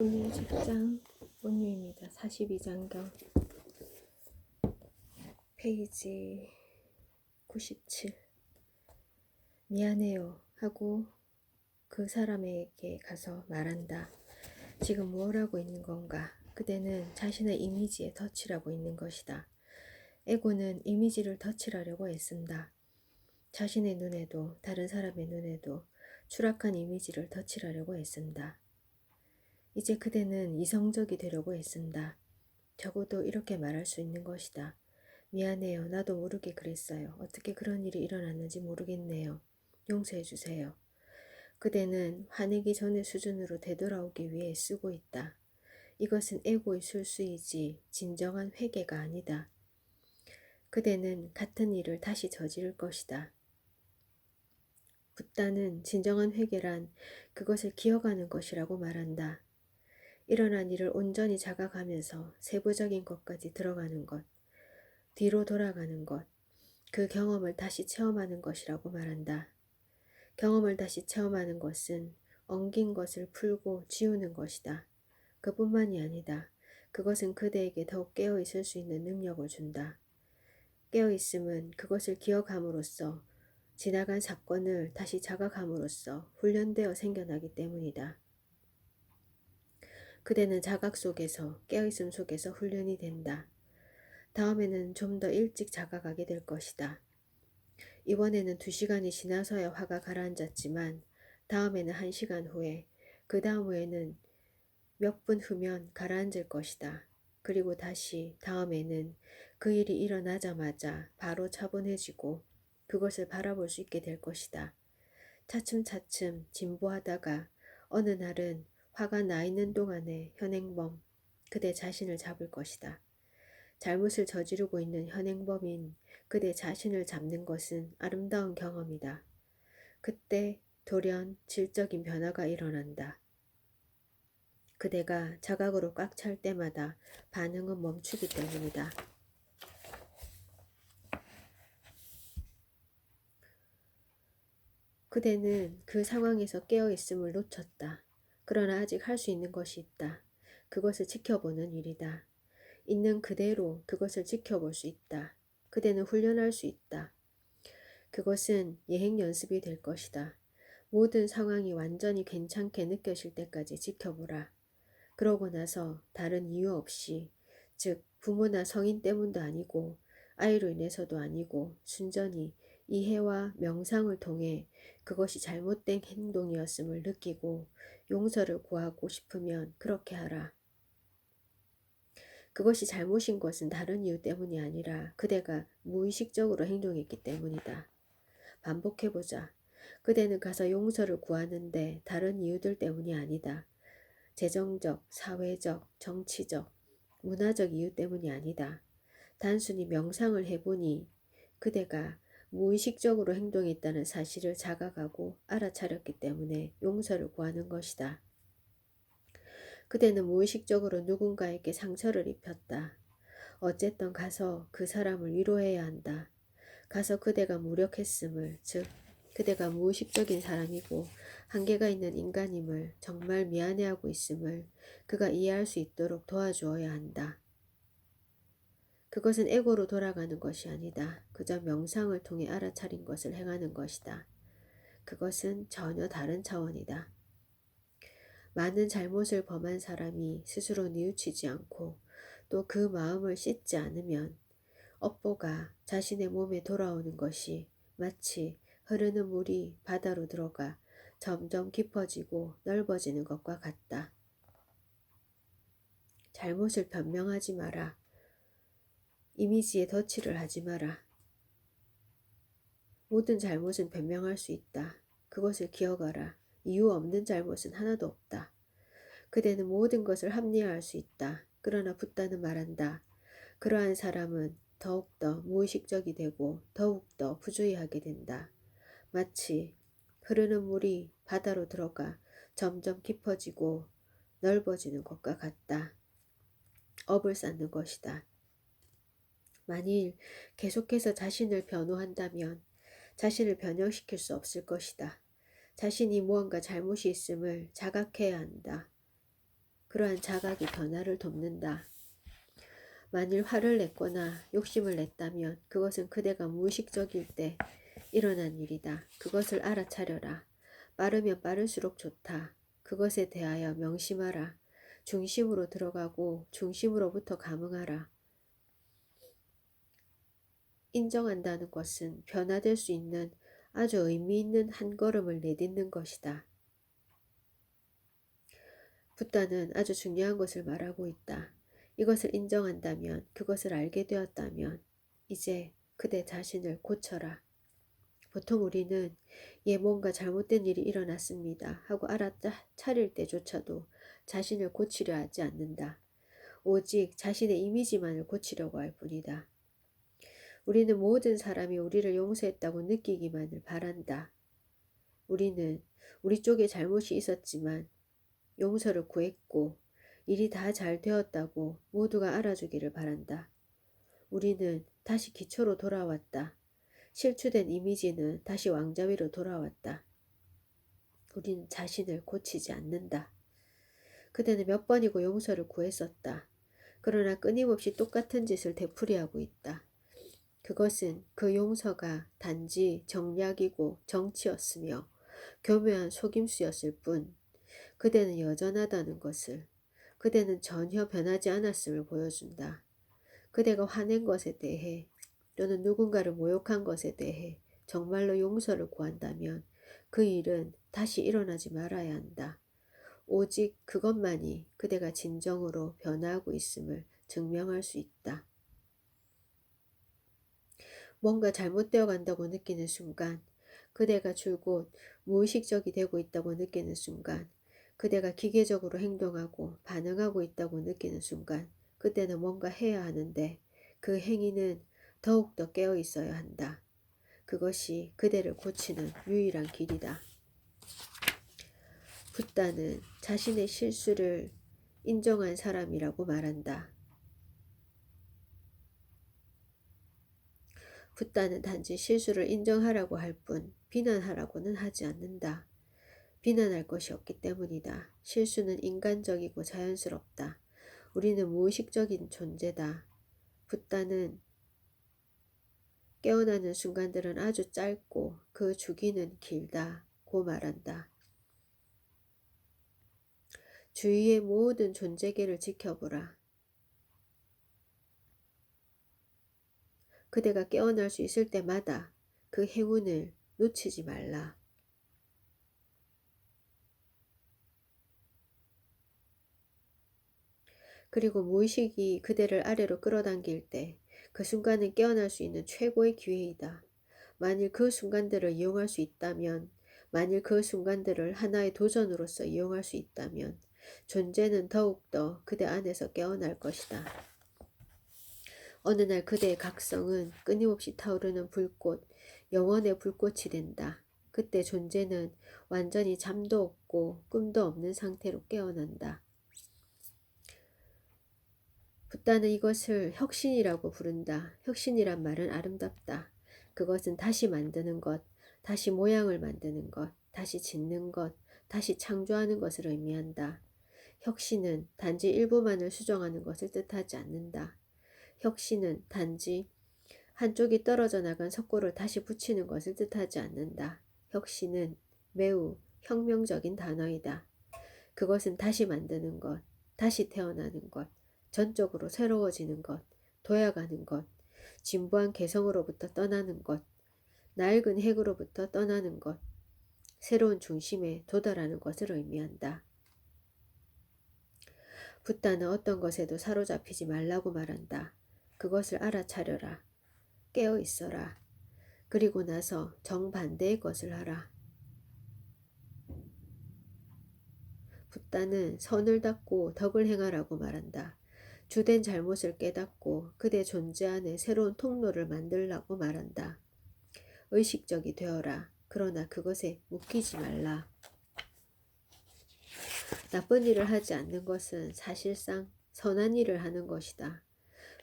오늘 직장 온유입니다. 42장경 페이지 97. 미안해요 하고 그 사람에게 가서 말한다. 지금 뭘 하고 있는 건가? 그대는 자신의 이미지에 덧칠하고 있는 것이다. 에고는 이미지를 덧칠하려고 애쓴다. 자신의 눈에도 다른 사람의 눈에도 추락한 이미지를 덧칠하려고 애쓴다. 이제 그대는 이성적이 되려고 애쓴다. 적어도 이렇게 말할 수 있는 것이다. 미안해요. 나도 모르게 그랬어요. 어떻게 그런 일이 일어났는지 모르겠네요. 용서해 주세요. 그대는 화내기 전의 수준으로 되돌아오기 위해 쓰고 있다. 이것은 에고의 술수이지 진정한 회개가 아니다. 그대는 같은 일을 다시 저지를 것이다. 붓다는 진정한 회개란 그것을 기억하는 것이라고 말한다. 일어난 일을 온전히 자각하면서 세부적인 것까지 들어가는 것, 뒤로 돌아가는 것, 그 경험을 다시 체험하는 것이라고 말한다. 경험을 다시 체험하는 것은 엉긴 것을 풀고 지우는 것이다. 그뿐만이 아니다. 그것은 그대에게 더욱 깨어있을 수 있는 능력을 준다. 깨어있음은 그것을 기억함으로써 지나간 사건을 다시 자각함으로써 훈련되어 생겨나기 때문이다. 그대는 자각 속에서 깨어있음 속에서 훈련이 된다. 다음에는 좀 더 일찍 자각하게 될 것이다. 이번에는 2시간이 지나서야 화가 가라앉았지만 다음에는 1시간 후에, 그 다음 후에는 몇 분 후면 가라앉을 것이다. 그리고 다시 다음에는 그 일이 일어나자마자 바로 차분해지고 그것을 바라볼 수 있게 될 것이다. 차츰차츰 진보하다가 어느 날은 화가 나 있는 동안에 현행범, 그대 자신을 잡을 것이다. 잘못을 저지르고 있는 현행범인 그대 자신을 잡는 것은 아름다운 경험이다. 그때 돌연 질적인 변화가 일어난다. 그대가 자각으로 꽉 찰 때마다 반응은 멈추기 때문이다. 그대는 그 상황에서 깨어있음을 놓쳤다. 그러나 아직 할 수 있는 것이 있다. 그것을 지켜보는 일이다. 있는 그대로 그것을 지켜볼 수 있다. 그대는 훈련할 수 있다. 그것은 예행 연습이 될 것이다. 모든 상황이 완전히 괜찮게 느껴질 때까지 지켜보라. 그러고 나서 다른 이유 없이, 즉 부모나 성인 때문도 아니고 아이로 인해서도 아니고 순전히 이해와 명상을 통해 그것이 잘못된 행동이었음을 느끼고 용서를 구하고 싶으면 그렇게 하라. 그것이 잘못인 것은 다른 이유 때문이 아니라 그대가 무의식적으로 행동했기 때문이다. 반복해보자. 그대는 가서 용서를 구하는데 다른 이유들 때문이 아니다. 재정적, 사회적, 정치적, 문화적 이유 때문이 아니다. 단순히 명상을 해보니 그대가 무의식적으로 행동했다는 사실을 자각하고 알아차렸기 때문에 용서를 구하는 것이다. 그대는 무의식적으로 누군가에게 상처를 입혔다. 어쨌든 가서 그 사람을 위로해야 한다. 가서 그대가 무력했음을, 즉 그대가 무의식적인 사람이고 한계가 있는 인간임을, 정말 미안해하고 있음을 그가 이해할 수 있도록 도와주어야 한다. 그것은 에고로 돌아가는 것이 아니다. 그저 명상을 통해 알아차린 것을 행하는 것이다. 그것은 전혀 다른 차원이다. 많은 잘못을 범한 사람이 스스로 뉘우치지 않고 또 그 마음을 씻지 않으면 업보가 자신의 몸에 돌아오는 것이 마치 흐르는 물이 바다로 들어가 점점 깊어지고 넓어지는 것과 같다. 잘못을 변명하지 마라. 이미지에 덧칠을 하지 마라. 모든 잘못은 변명할 수 있다. 그것을 기억하라. 이유 없는 잘못은 하나도 없다. 그대는 모든 것을 합리화할 수 있다. 그러나 붓다는 말한다. 그러한 사람은 더욱더 무의식적이 되고 더욱더 부주의하게 된다. 마치 흐르는 물이 바다로 들어가 점점 깊어지고 넓어지는 것과 같다. 업을 쌓는 것이다. 만일 계속해서 자신을 변호한다면 자신을 변형시킬 수 없을 것이다. 자신이 무언가 잘못이 있음을 자각해야 한다. 그러한 자각이 변화를 돕는다. 만일 화를 냈거나 욕심을 냈다면 그것은 그대가 무의식적일 때 일어난 일이다. 그것을 알아차려라. 빠르면 빠를수록 좋다. 그것에 대하여 명심하라. 중심으로 들어가고 중심으로부터 감응하라. 인정한다는 것은 변화될 수 있는 아주 의미 있는 한 걸음을 내딛는 것이다. 붓다는 아주 중요한 것을 말하고 있다. 이것을 인정한다면, 그것을 알게 되었다면 이제 그대 자신을 고쳐라. 보통 우리는 뭔가 잘못된 일이 일어났습니다 하고 알아차릴 때조차도 자신을 고치려 하지 않는다. 오직 자신의 이미지만을 고치려고 할 뿐이다. 우리는 모든 사람이 우리를 용서했다고 느끼기만을 바란다. 우리는 우리 쪽에 잘못이 있었지만 용서를 구했고 일이 다 잘 되었다고 모두가 알아주기를 바란다. 우리는 다시 기초로 돌아왔다. 실추된 이미지는 다시 왕자 위로 돌아왔다. 우리는 자신을 고치지 않는다. 그대는 몇 번이고 용서를 구했었다. 그러나 끊임없이 똑같은 짓을 되풀이하고 있다. 그것은 그 용서가 단지 정략이고 정치였으며 교묘한 속임수였을 뿐 그대는 여전하다는 것을, 그대는 전혀 변하지 않았음을 보여준다. 그대가 화낸 것에 대해 또는 누군가를 모욕한 것에 대해 정말로 용서를 구한다면 그 일은 다시 일어나지 말아야 한다. 오직 그것만이 그대가 진정으로 변화하고 있음을 증명할 수 있다. 뭔가 잘못되어 간다고 느끼는 순간, 그대가 줄곧 무의식적이 되고 있다고 느끼는 순간, 그대가 기계적으로 행동하고 반응하고 있다고 느끼는 순간, 그때는 뭔가 해야 하는데 그 행위는 더욱더 깨어 있어야 한다. 그것이 그대를 고치는 유일한 길이다. 붓다는 자신의 실수를 인정한 사람이라고 말한다. 붓다는 단지 실수를 인정하라고 할 뿐 비난하라고는 하지 않는다. 비난할 것이 없기 때문이다. 실수는 인간적이고 자연스럽다. 우리는 무의식적인 존재다. 붓다는 깨어나는 순간들은 아주 짧고 그 주기는 길다고 말한다. 주위의 모든 존재계를 지켜보라. 그대가 깨어날 수 있을 때마다 그 행운을 놓치지 말라. 그리고 무의식이 그대를 아래로 끌어당길 때 그 순간은 깨어날 수 있는 최고의 기회이다. 만일 그 순간들을 이용할 수 있다면, 만일 그 순간들을 하나의 도전으로서 이용할 수 있다면 존재는 더욱더 그대 안에서 깨어날 것이다. 어느 날 그대의 각성은 끊임없이 타오르는 불꽃, 영원의 불꽃이 된다. 그때 존재는 완전히 잠도 없고 꿈도 없는 상태로 깨어난다. 붓다는 이것을 혁신이라고 부른다. 혁신이란 말은 아름답다. 그것은 다시 만드는 것, 다시 모양을 만드는 것, 다시 짓는 것, 다시 창조하는 것을 의미한다. 혁신은 단지 일부만을 수정하는 것을 뜻하지 않는다. 혁신은 단지 한쪽이 떨어져 나간 석고를 다시 붙이는 것을 뜻하지 않는다. 혁신은 매우 혁명적인 단어이다. 그것은 다시 만드는 것, 다시 태어나는 것, 전적으로 새로워지는 것, 도약하는 것, 진부한 개성으로부터 떠나는 것, 낡은 핵으로부터 떠나는 것, 새로운 중심에 도달하는 것을 의미한다. 붓다는 어떤 것에도 사로잡히지 말라고 말한다. 그것을 알아차려라. 깨어 있어라. 그리고 나서 정반대의 것을 하라. 붓다는 선을 닦고 덕을 행하라고 말한다. 주된 잘못을 깨닫고 그대 존재 안에 새로운 통로를 만들라고 말한다. 의식적이 되어라. 그러나 그것에 묶이지 말라. 나쁜 일을 하지 않는 것은 사실상 선한 일을 하는 것이다.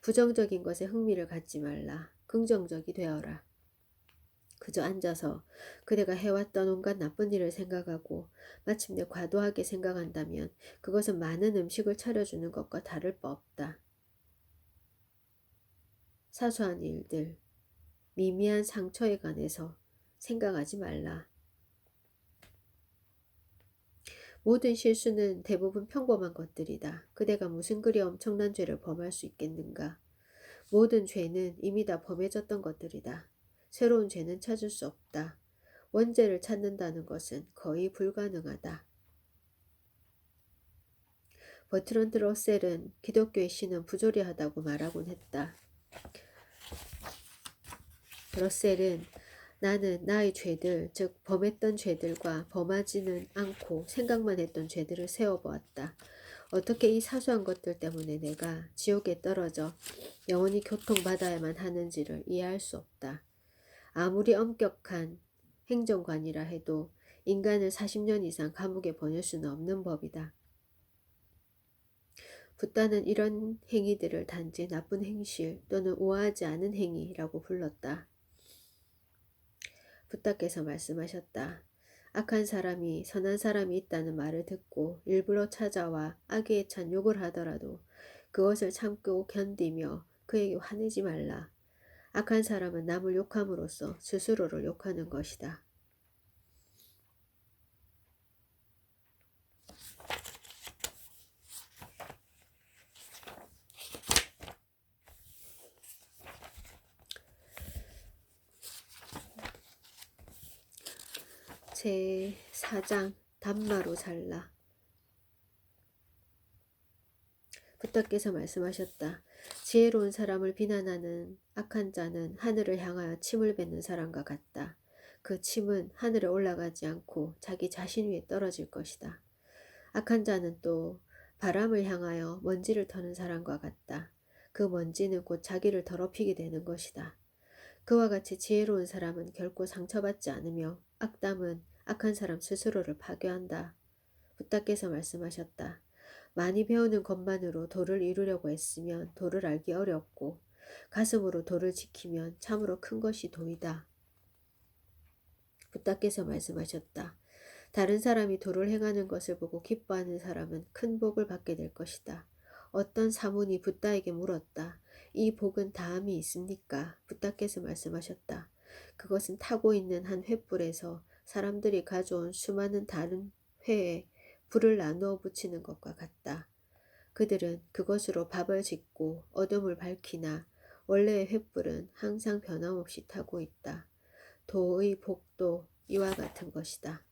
부정적인 것에 흥미를 갖지 말라. 긍정적이 되어라. 그저 앉아서 그대가 해왔던 온갖 나쁜 일을 생각하고 마침내 과도하게 생각한다면 그것은 많은 음식을 차려주는 것과 다를 바 없다. 사소한 일들, 미미한 상처에 관해서 생각하지 말라. 모든 실수는 대부분 평범한 것들이다. 그대가 무슨 그리 엄청난 죄를 범할 수 있겠는가? 모든 죄는 이미 다 범해졌던 것들이다. 새로운 죄는 찾을 수 없다. 원죄를 찾는다는 것은 거의 불가능하다. 버트런드 러셀은 기독교의 신은 부조리하다고 말하곤 했다. 러셀은 나는 나의 죄들, 즉 범했던 죄들과 범하지는 않고 생각만 했던 죄들을 세워보았다. 어떻게 이 사소한 것들 때문에 내가 지옥에 떨어져 영원히 고통받아야만 하는지를 이해할 수 없다. 아무리 엄격한 행정관이라 해도 인간을 40년 이상 감옥에 보낼 수는 없는 법이다. 붓다는 이런 행위들을 단지 나쁜 행실 또는 우아하지 않은 행위라고 불렀다. 붓다께서 말씀하셨다. 악한 사람이 선한 사람이 있다는 말을 듣고 일부러 찾아와 악에 찬 욕을 하더라도 그것을 참고 견디며 그에게 화내지 말라. 악한 사람은 남을 욕함으로써 스스로를 욕하는 것이다. 제4장 단마로 잘라. 붓다께서 말씀하셨다. 지혜로운 사람을 비난하는 악한 자는 하늘을 향하여 침을 뱉는 사람과 같다. 그 침은 하늘에 올라가지 않고 자기 자신 위에 떨어질 것이다. 악한 자는 또 바람을 향하여 먼지를 터는 사람과 같다. 그 먼지는 곧 자기를 더럽히게 되는 것이다. 그와 같이 지혜로운 사람은 결코 상처받지 않으며 악담은 악한 사람 스스로를 파괴한다. 붓다께서 말씀하셨다. 많이 배우는 것만으로 도를 이루려고 애쓰면 도를 알기 어렵고 가슴으로 도를 지키면 참으로 큰 것이 도이다. 붓다께서 말씀하셨다. 다른 사람이 도를 행하는 것을 보고 기뻐하는 사람은 큰 복을 받게 될 것이다. 어떤 사문이 붓다에게 물었다. 이 복은 다함이 있습니까? 붓다께서 말씀하셨다. 그것은 타고 있는 한 횃불에서 사람들이 가져온 수많은 다른 회에 불을 나누어 붙이는 것과 같다. 그들은 그것으로 밥을 짓고 어둠을 밝히나 원래의 횃불은 항상 변함없이 타고 있다. 도의 복도 이와 같은 것이다.